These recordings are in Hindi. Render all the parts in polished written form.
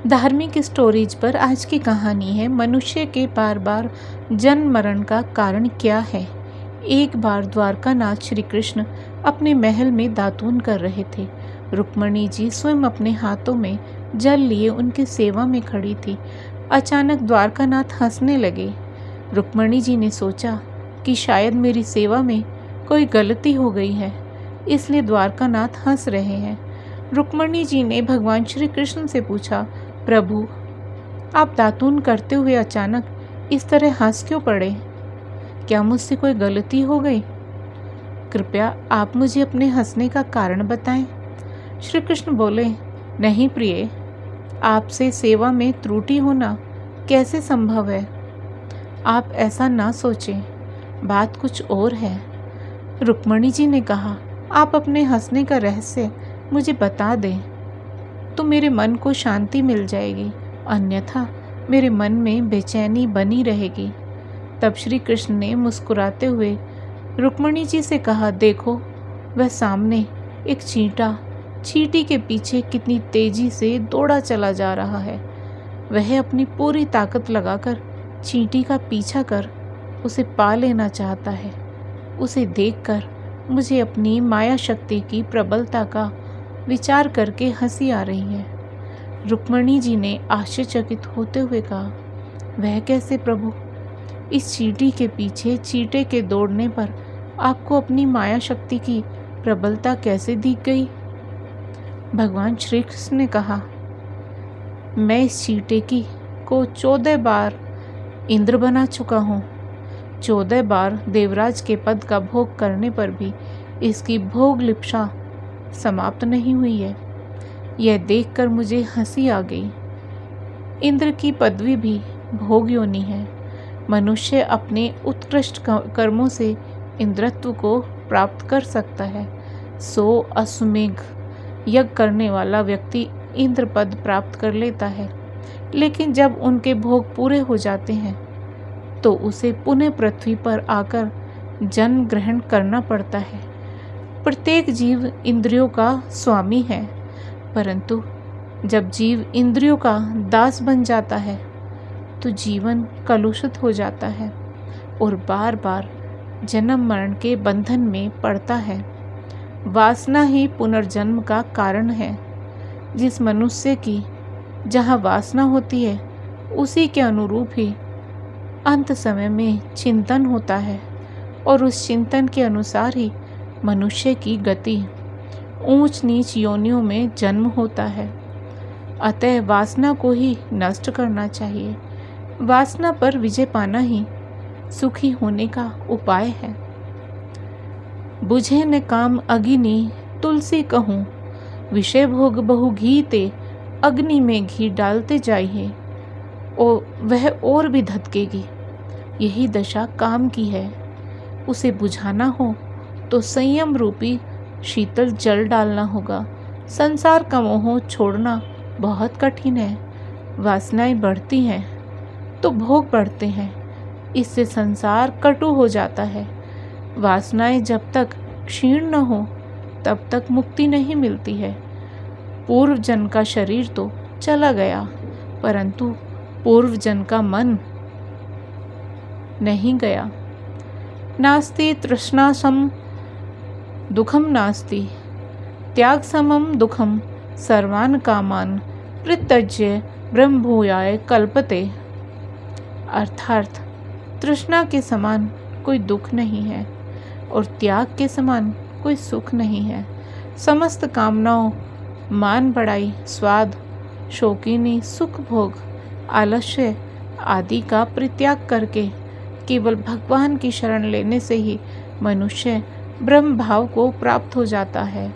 धार्मिक स्टोरीज पर आज की कहानी है मनुष्य के बार बार जन्म मरण का कारण क्या है। एक बार द्वारकानाथ श्री कृष्ण अपने महल में दातून कर रहे थे। रुक्मणी जी स्वयं अपने हाथों में जल लिए उनकी सेवा में खड़ी थी। अचानक द्वारकानाथ हंसने लगे। रुक्मणी जी ने सोचा कि शायद मेरी सेवा में कोई गलती हो गई है, इसलिए द्वारकानाथ हंस रहे हैं। रुक्मणी जी ने भगवान श्री कृष्ण से पूछा, प्रभु, आप दातून करते हुए अचानक इस तरह हंस क्यों पड़े? क्या मुझसे कोई गलती हो गई? कृपया आप मुझे अपने हंसने का कारण बताएं। श्री कृष्ण बोले, नहीं प्रिय, आपसे सेवा में त्रुटि होना कैसे संभव है? आप ऐसा ना सोचें, बात कुछ और है। रुक्मणी जी ने कहा, आप अपने हंसने का रहस्य मुझे बता दें तो मेरे मन को शांति मिल जाएगी, अन्यथा मेरे मन में बेचैनी बनी रहेगी। तब श्री कृष्ण ने मुस्कुराते हुए रुक्मणी जी से कहा, देखो, वह सामने एक चींटा चींटी के पीछे कितनी तेजी से दौड़ा चला जा रहा है। वह अपनी पूरी ताकत लगाकर चींटी का पीछा कर उसे पा लेना चाहता है। उसे देखकर मुझे अपनी माया शक्ति की प्रबलता का विचार करके हंसी आ रही है। रुक्मणी जी ने आश्चर्यचकित होते हुए कहा, वह कैसे प्रभु? इस चींटी के पीछे चींटे के दौड़ने पर आपको अपनी माया शक्ति की प्रबलता कैसे दिख गई? भगवान श्री कृष्ण ने कहा, मैं इस चींटे की को 14 बार इंद्र बना चुका हूँ। 14 बार देवराज के पद का भोग करने पर भी इसकी भोग लिप्सा समाप्त नहीं हुई है। यह देखकर मुझे हंसी आ गई। इंद्र की पदवी भी भोग योनि है। मनुष्य अपने उत्कृष्ट कर्मों से इंद्रत्व को प्राप्त कर सकता है। 100 अश्वमेघ यज्ञ करने वाला व्यक्ति इंद्र पद प्राप्त कर लेता है, लेकिन जब उनके भोग पूरे हो जाते हैं तो उसे पुनः पृथ्वी पर आकर जन्म ग्रहण करना पड़ता है। प्रत्येक जीव इंद्रियों का स्वामी है, परंतु जब जीव इंद्रियों का दास बन जाता है तो जीवन कलुषित हो जाता है और बार बार जन्म मरण के बंधन में पड़ता है। वासना ही पुनर्जन्म का कारण है। जिस मनुष्य की जहाँ वासना होती है उसी के अनुरूप ही अंत समय में चिंतन होता है और उस चिंतन के अनुसार ही मनुष्य की गति ऊंच नीच योनियों में जन्म होता है। अतः वासना को ही नष्ट करना चाहिए। वासना पर विजय पाना ही सुखी होने का उपाय है। बुझे न काम अग्नि तुलसी कहूँ, विषय भोग बहु घी ते, अग्नि में घी डालते जाइए वह और भी धधकेगी। यही दशा काम की है। उसे बुझाना हो तो संयम रूपी शीतल जल डालना होगा। संसार का मोह छोड़ना बहुत कठिन है। वासनाएं बढ़ती हैं तो भोग बढ़ते हैं, इससे संसार कटु हो जाता है। वासनाएं जब तक क्षीण न हो तब तक मुक्ति नहीं मिलती है। पूर्व जन्म का शरीर तो चला गया, परंतु पूर्व जन्म का मन नहीं गया। नास्ति तृष्णा सम दुखम नास्ति, त्याग समम दुखम, सर्वान कामान परित्यज्य ब्रह्मभूयाय कल्पते। अर्थात तृष्णा के समान कोई दुख नहीं है और त्याग के समान कोई सुख नहीं है। समस्त कामनाओं, मान बढ़ाई, स्वाद, शौकीनी, सुख भोग, आलस्य आदि का परित्याग करके केवल भगवान की शरण लेने से ही मनुष्य ब्रह्म भाव को प्राप्त हो जाता है।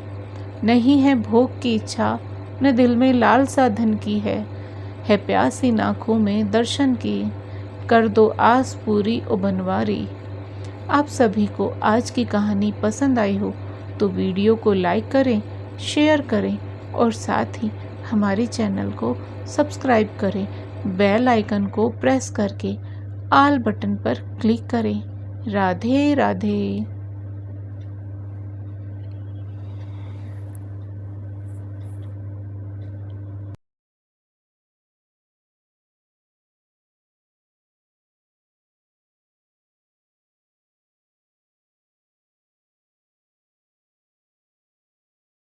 नहीं है भोग की इच्छा, न दिल में लालसा धन की है प्यासी आँखों में दर्शन की, कर दो आस पूरी ओ बनवारी। आप सभी को आज की कहानी पसंद आई हो तो वीडियो को लाइक करें, शेयर करें और साथ ही हमारे चैनल को सब्सक्राइब करें। बेल आइकन को प्रेस करके ऑल बटन पर क्लिक करें। राधे राधे।